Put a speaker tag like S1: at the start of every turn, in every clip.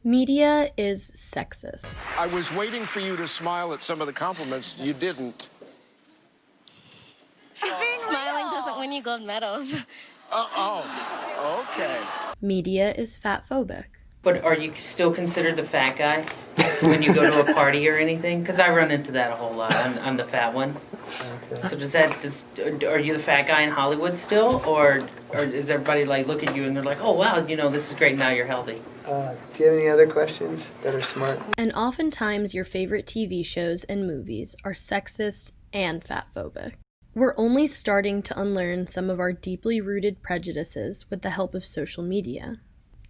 S1: Media is sexist.
S2: I was waiting for you to smile at some of the compliments. You didn't.
S3: Smiling doesn't win you gold medals.
S2: Okay.
S1: Media is fatphobic.
S4: But are you still considered the fat guy when you go to a party or anything? Because I run into that a whole lot. I'm the fat one. Okay. So are you the fat guy in Hollywood still? Or is everybody like look at you and they're like, oh wow, this is great, now you're healthy?
S5: Do you have any other questions that are smart?
S1: And oftentimes your favorite TV shows and movies are sexist and fatphobic. We're only starting to unlearn some of our deeply rooted prejudices with the help of social media.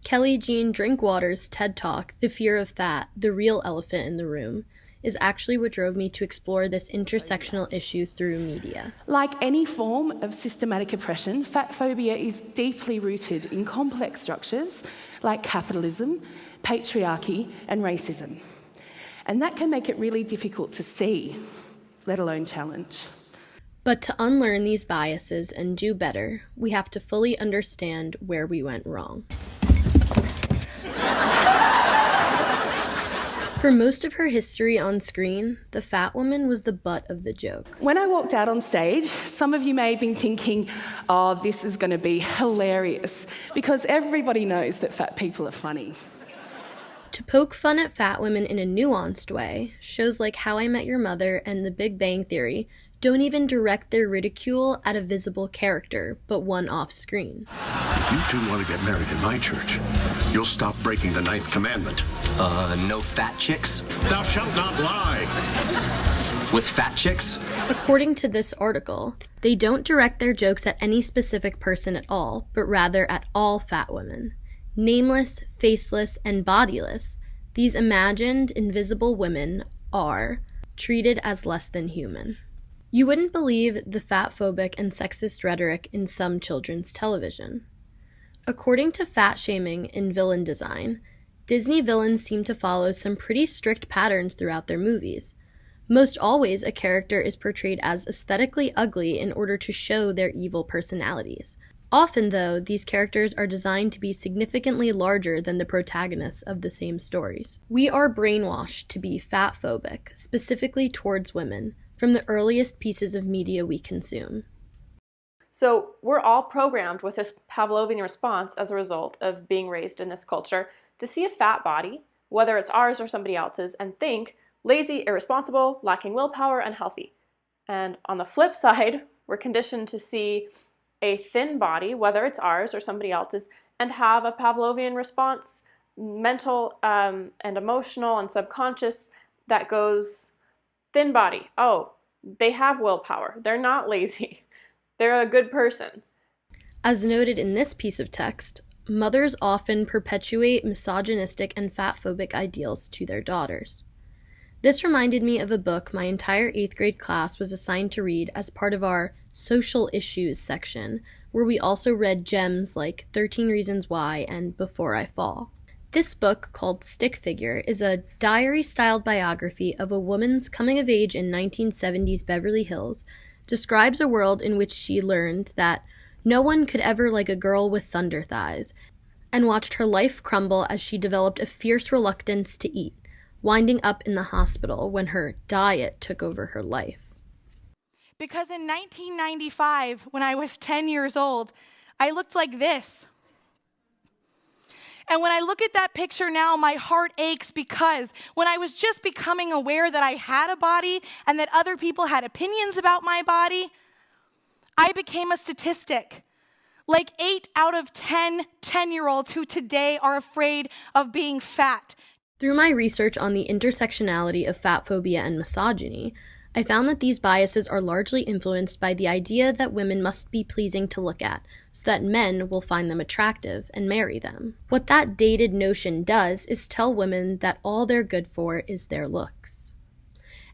S1: Kelly Jean Drinkwater's TED Talk, The Fear of Fat, the Real Elephant in the Room, is actually what drove me to explore this intersectional issue through media.
S6: Like any form of systematic oppression, fat phobia is deeply rooted in complex structures like capitalism, patriarchy, and racism. And that can make it really difficult to see, let alone challenge.
S1: But to unlearn these biases and do better, we have to fully understand where we went wrong. For most of her history on screen, the fat woman was the butt of the joke.
S6: When I walked out on stage, some of you may have been thinking, oh, this is going to be hilarious, because everybody knows that fat people are funny.
S1: To poke fun at fat women in a nuanced way, shows like How I Met Your Mother and The Big Bang Theory don't even direct their ridicule at a visible character, but one off-screen.
S7: If you two want to get married in my church, you'll stop breaking the 9th commandment.
S8: No fat chicks?
S7: Thou shalt not lie.
S8: With fat chicks?
S1: According to this article, they don't direct their jokes at any specific person at all, but rather at all fat women. Nameless, faceless, and bodiless, these imagined, invisible women are treated as less than human. You wouldn't believe the fatphobic and sexist rhetoric in some children's television. According to fat shaming in villain design, Disney villains seem to follow some pretty strict patterns throughout their movies. Most always, a character is portrayed as aesthetically ugly in order to show their evil personalities. Often, though, these characters are designed to be significantly larger than the protagonists of the same stories. We are brainwashed to be fatphobic, specifically towards women, from the earliest pieces of media we consume.
S9: So we're all programmed with this Pavlovian response as a result of being raised in this culture to see a fat body, whether it's ours or somebody else's, and think lazy, irresponsible, lacking willpower, unhealthy. And on the flip side, we're conditioned to see a thin body, whether it's ours or somebody else's, and have a Pavlovian response, mental and emotional and subconscious, that goes, thin body, oh, they have willpower, they're not lazy, they're a good person.
S1: As noted in this piece of text, mothers often perpetuate misogynistic and fatphobic ideals to their daughters. This reminded me of a book my entire 8th grade class was assigned to read as part of our social issues section, where we also read gems like 13 Reasons Why and Before I Fall. This book, called Stick Figure, is a diary-styled biography of a woman's coming of age in 1970s Beverly Hills, describes a world in which she learned that no one could ever like a girl with thunder thighs, and watched her life crumble as she developed a fierce reluctance to eat, winding up in the hospital when her diet took over her life.
S10: Because in 1995, when I was 10 years old, I looked like this. And when I look at that picture now, my heart aches because when I was just becoming aware that I had a body and that other people had opinions about my body, I became a statistic. Like 8 out of 10 10-year-olds who today are afraid of being fat.
S1: Through my research on the intersectionality of fatphobia and misogyny, I found that these biases are largely influenced by the idea that women must be pleasing to look at, so that men will find them attractive and marry them. What that dated notion does is tell women that all they're good for is their looks.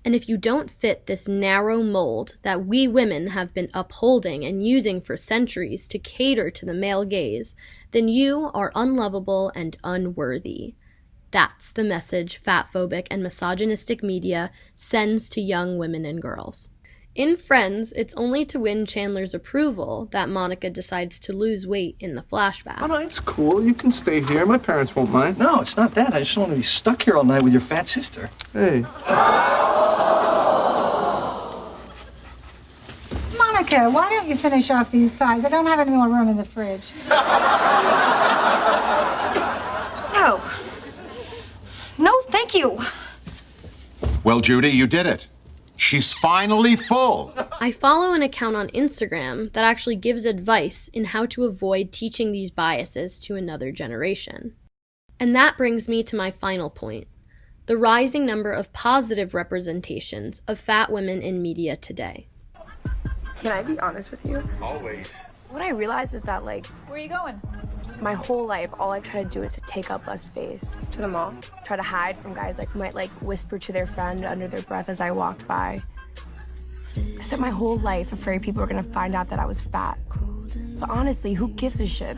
S1: And if you don't fit this narrow mold that we women have been upholding and using for centuries to cater to the male gaze, then you are unlovable and unworthy. That's the message fatphobic and misogynistic media sends to young women and girls. In Friends, it's only to win Chandler's approval that Monica decides to lose weight in the flashback.
S11: Oh, no, it's cool. You can stay here. My parents won't mind.
S12: No, it's not that. I just don't want to be stuck here all night with your fat sister.
S11: Hey.
S13: Monica, why don't you finish off these pies? I don't have any more room in the fridge.
S3: No. No, thank you.
S7: Well, Judy, you did it. She's finally full.
S1: I follow an account on Instagram that actually gives advice in how to avoid teaching these biases to another generation. And that brings me to my final point, the rising number of positive representations of fat women in media today.
S14: Can I be honest with you?
S11: Always.
S14: What I realized is that, like,
S3: Where are you going?
S14: my whole life, all I try to do is to take up less space. To the mall. Try to hide from guys, like, who might, like, whisper to their friend under their breath as I walked by. I spent my whole life afraid people were gonna find out that I was fat. But honestly, who gives a shit?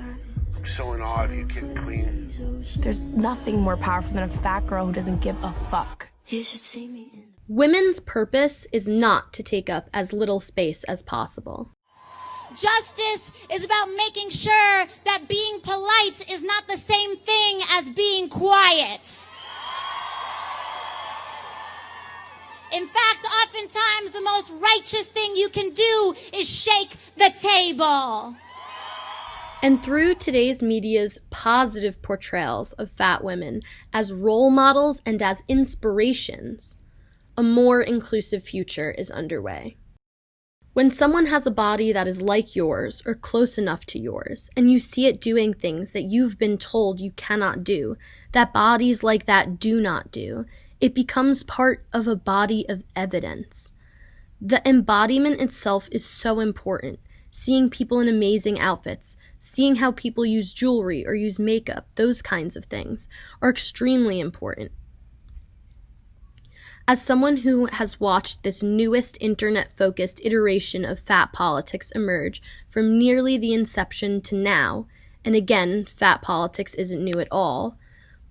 S7: I'm so in awe of you, kid clean.
S14: There's nothing more powerful than a fat girl who doesn't give a fuck.
S1: Women's purpose is not to take up as little space as possible.
S15: Justice is about making sure that being polite is not the same thing as being quiet. In fact, oftentimes the most righteous thing you can do is shake the table.
S1: And through today's media's positive portrayals of fat women as role models and as inspirations, a more inclusive future is underway. When someone has a body that is like yours or close enough to yours, and you see it doing things that you've been told you cannot do, that bodies like that do not do, it becomes part of a body of evidence. The embodiment itself is so important. Seeing people in amazing outfits, seeing how people use jewelry or use makeup, those kinds of things are extremely important. As someone who has watched this newest internet-focused iteration of fat politics emerge from nearly the inception to now, and again, fat politics isn't new at all,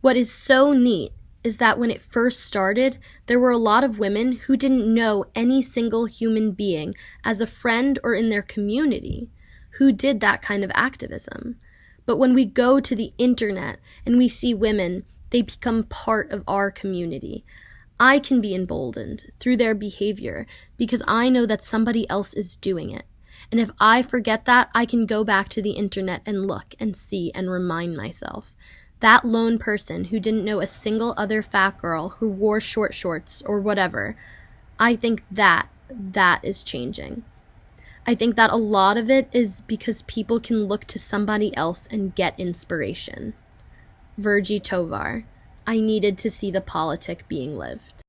S1: what is so neat is that when it first started, there were a lot of women who didn't know any single human being as a friend or in their community who did that kind of activism. But when we go to the internet and we see women, they become part of our community. I can be emboldened through their behavior because I know that somebody else is doing it. And if I forget that, I can go back to the internet and look and see and remind myself. That lone person who didn't know a single other fat girl who wore short shorts or whatever, I think that is changing. I think that a lot of it is because people can look to somebody else and get inspiration. Virgie Tovar. I needed to see the politic being lived.